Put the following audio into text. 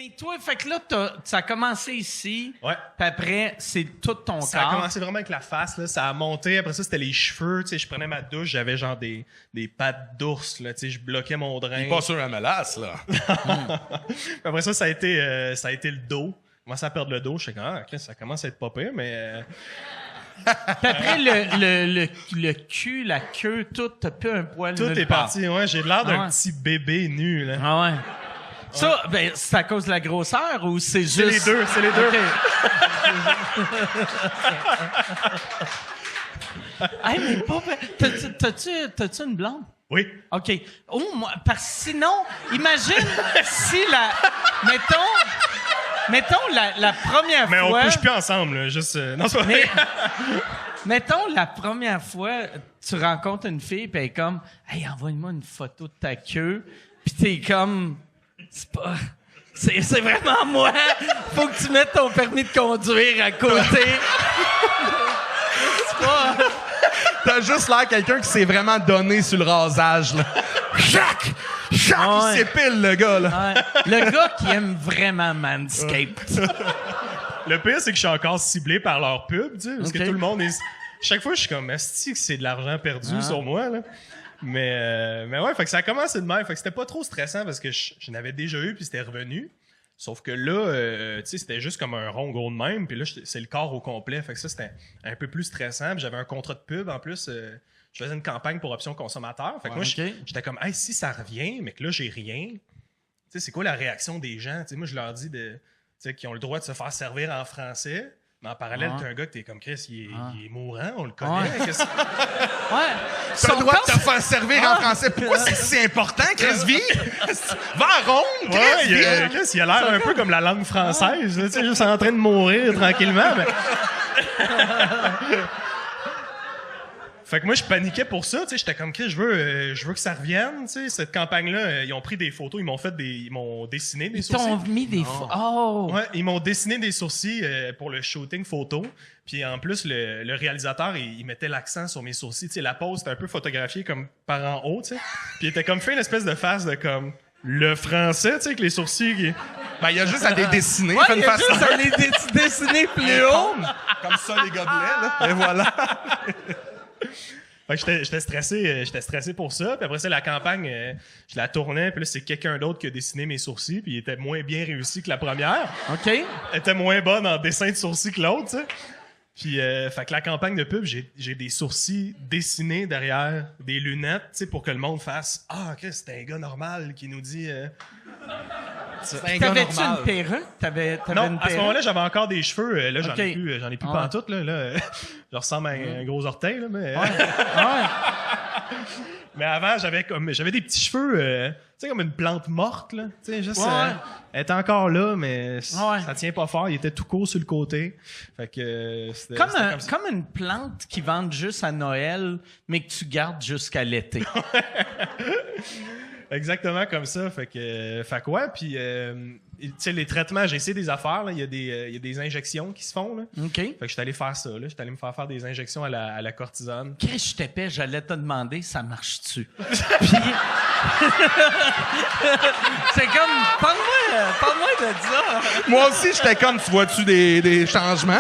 Mais toi, fait que là, ça a commencé ici. Ouais. Puis après, c'est tout ton Ça a corps. commencé vraiment avec la face, là. Ça a monté. Après ça, c'était les cheveux. Tu sais, je prenais ma douche, j'avais genre des pattes d'ours, là. Tu sais, je bloquais mon drain. Il est pas sur un mélasse, là. Puis après ça, ça a été le dos. Je commençais à perdre le dos. Je suis comme, Chris, ça commence à être pas pire, mais... Puis après, le cul, la queue, tout, t'as plus un poil Tout nulle est part. parti. Ouais, j'ai l'air d'un Ah ouais. petit bébé nu, là. Ah ouais. Ça, ben, c'est à cause de la grosseur ou c'est juste... C'est les deux. OK. Hey, mais pas... T'as-tu une blonde? Oui. OK. Oh, moi, parce que sinon, imagine si Mettons la première Mais fois... on couche plus ensemble, là. Juste... non, c'est pas vrai. Mettons la première fois, tu rencontres une fille, puis elle est comme « Hey, envoie-moi une photo de ta queue. » Puis t'es comme « C'est pas... C'est vraiment moi. Faut que tu mettes ton permis de conduire à côté. » C'est pas... T'as juste l'air quelqu'un qui s'est vraiment donné sur le rasage, là. Chac! Chac! Ouais. Il s'épile, le gars, là. Ouais. Le gars qui aime vraiment Manscaped. Le pire, c'est que je suis encore ciblé par leur pub, tu sais, parce Ok. que tout le monde est... Chaque fois, je suis comme, esti que c'est de l'argent perdu sur moi, là. Mais ouais, fait que ça a commencé de même. Fait que c'était pas trop stressant parce que je n'avais déjà eu puis c'était revenu. Sauf que là, tu sais, c'était juste comme un rond gros de même. Puis là, c'est le corps au complet. Fait que ça, c'était un peu plus stressant. Puis j'avais un contrat de pub. En plus, je faisais une campagne pour Option Consommateur. Fait que moi, ok. j'étais comme, hey, si ça revient, mais que là, j'ai rien, tu sais, c'est quoi la réaction des gens? Tu sais, moi, je leur dis tu sais, qu'ils ont le droit de se faire servir en français. Mais en parallèle, t'as un gars que t'es comme, Chris, il est mourant, on le connaît. Ouais. Qu'est-ce que- Ouais. T'as le droit de te Son faire servir en français. Pourquoi c'est si important, Chris V? Va à Ronde, Ouais, Chris V! Chris, il a l'air un peu comme la langue française, là, tu sais, juste en train de mourir tranquillement. Mais... Fait que moi, je paniquais pour ça, tu sais, j'étais comme, Chris, je veux que ça revienne, tu sais, cette campagne-là, ils ont pris des photos, ils m'ont dessiné des Ils sourcils. t'ont mis des... Oh! Ouais, ils m'ont dessiné des sourcils pour le shooting photo. Puis en plus, le réalisateur, il mettait l'accent sur mes sourcils. Tu sais, la pose, c'était un peu photographié comme par en haut, tu sais. Puis il était comme fait une espèce de face de comme le français, tu sais, avec les sourcils. Ben, il y a juste à les dessiner. Ouais, fait il une y a façon. juste à les dessiner plus haut. Comme ça, les gobelets, là. Et voilà. Fait que j'étais stressé pour ça. Puis après ça, la campagne, je la tournais. Puis là, c'est quelqu'un d'autre qui a dessiné mes sourcils. Puis il était moins bien réussi que la première. OK. Elle était moins bonne en dessin de sourcils que l'autre, tu sais. Puis, fait que la campagne de pub, j'ai des sourcils dessinés derrière des lunettes, tu sais, pour que le monde fasse « Ah, Chris, c'est un gars normal qui nous dit... C'est un gars T'avais-tu normal. une perruque? T'avais Non, une à ce perruque? moment-là, j'avais encore des cheveux. Là, j'en Ok. ai plus Ouais. pantoute, là. Là, je ressemble à un gros orteil, là, mais... Ouais. Mais avant, j'avais des petits cheveux, tu sais, comme une plante morte, là. Tu sais, juste... Ouais. elle était encore là, mais Ouais. ça tient pas fort. Il était tout court sur le côté. Fait que c'était Comme, c'était ça. comme une plante qui vendent juste à Noël, mais que tu gardes jusqu'à l'été. Exactement comme ça. Fait que ouais, puis tu sais, les traitements, j'ai essayé des affaires, là. Il y a des injections qui se font, là. OK. Fait que j'étais allé faire ça, là. J'étais allé me faire des injections à la cortisone. Chris, je t'épais, j'allais te demander, ça marche-tu? Puis... c'est comme, parle-moi de ça. Moi aussi, j'étais comme, tu vois-tu des changements?